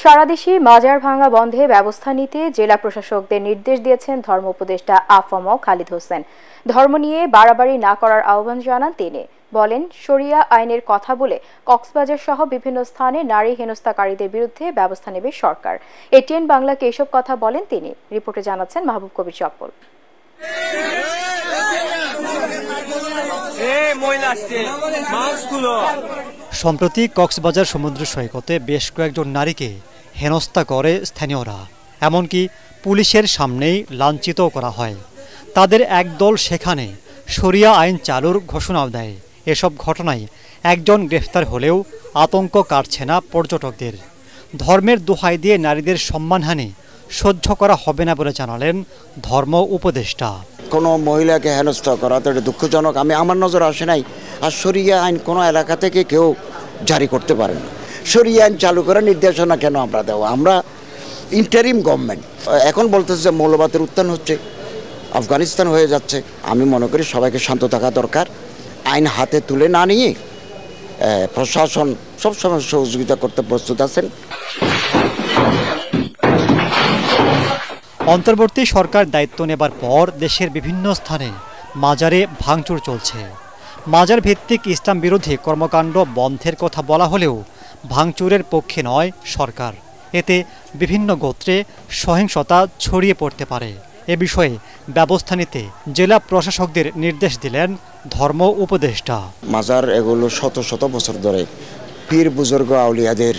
সারাদেশে মাজার ভাঙা বন্ধে ব্যবস্থা নিতে জেলা প্রশাসকদের নির্দেশ দিয়েছেন ধর্ম উপদেষ্টা আফম খালিদ হোসেন। ধর্ম নিয়ে বাড়াবাড়ি না করার আহ্বান জানান তিনি। বলেন, শরিয়া আইনের কথা বলে কক্সবাজার সহ বিভিন্ন স্থানে নারী হেনস্থাকারীদের বিরুদ্ধে ব্যবস্থা নেবে সরকার। এটিএন বাংলাকে এসব কথা বলেন তিনি। রিপোর্টে জানাচ্ছেন মাহবুব কবির চপ্পল। সম্প্রতি কক্সবাজার সমুদ্র সৈকতে বেশ কয়েকজন নারীকে হেনস্থা করে স্থানীয়রা, এমনকি পুলিশের সামনেই লাঞ্ছিত করা হয়। তাদের একদল সেখানে শরিয়া আইন চালুর ঘোষণাও দেয়। এসব ঘটনায় একজন গ্রেফতার হলেও আতঙ্ক কাটছে না পর্যটকদের। ধর্মের দোহাই দিয়ে নারীদের সম্মানহানি সহ্য করা হবে না বলে জানালেন ধর্ম উপদেষ্টা। কোনো মহিলাকে হেনস্থা করা তো এটা দুঃখজনক। আমার নজর আসে নাই। আর শরিয়া আইন কোনো এলাকা থেকে কেউ জারি করতে পারে না। শরিয়া আইন চালু করার নির্দেশনা কেন আমরা দেওয়া? আমরা ইন্টারিম গভর্নমেন্ট। এখন বলতেছে যে মৌলবাদের উত্থান হচ্ছে, আফগানিস্তান হয়ে যাচ্ছে। আমি মনে করি সবাইকে শান্ত থাকা দরকার। আইন হাতে তুলে না নিয়ে প্রশাসন সবসময় সহযোগিতা করতে প্রস্তুত আছেন। অন্তর্বর্তী সরকার দায়িত্ব নেবার পর দেশের বিভিন্ন স্থানে মাজারে ভাঙচুর চলছে। মাজার ভিত্তিক ইসলাম বিরোধী কর্মকাণ্ড বন্ধের কথা বলা হলেও ভাঙচুরের পক্ষে নয় সরকার। এতে বিভিন্ন গোত্রে সহিংসতা ছড়িয়ে পড়তে পারে। এ বিষয়ে ব্যবস্থা নিতে জেলা প্রশাসকদের নির্দেশ দিলেন ধর্ম উপদেষ্টা। মাজার এগুলো শত শত বছর ধরে পীর বুজুর্গ আউলিয়াদের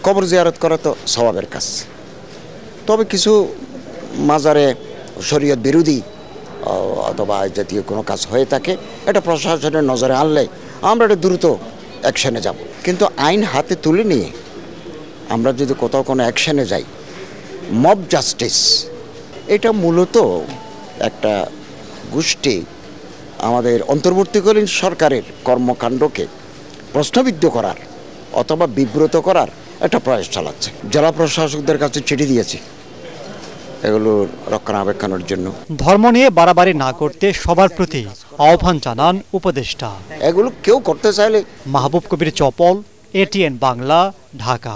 কবর জিয়ারত করা তো সওয়াবের কাজ। তবে কিছু মাজারে শরীয়ত বিরোধী অথবা জাতীয় কোনো কাজ হয়ে থাকে, এটা প্রশাসনের নজরে আনলে আমরা এটা দ্রুত অ্যাকশনে যাব। কিন্তু আইন হাতে তুলে নিয়ে আমরা যদি কোথাও কোনো অ্যাকশনে যাই, মব জাস্টিস এটা মূলত একটা গোষ্ঠী আমাদের অন্তর্বর্তীকালীন সরকারের কর্মকাণ্ডকে প্রশ্নবিদ্ধ করার অথবা বিব্রত করার একটা প্রয়াস চালাচ্ছে। জেলা প্রশাসকদের কাছে চিঠি দিয়েছি এগুলোর রক্ষণাবেক্ষণের জন্য। ধর্ম নিয়ে বাড়াবাড়ি না করতে সবার প্রতি আহ্বান জানান উপদেষ্টা। এগুলো কেউ করতে চাইলে। মাহবুব কবির চপ্পল, এটিএন বাংলা, ঢাকা।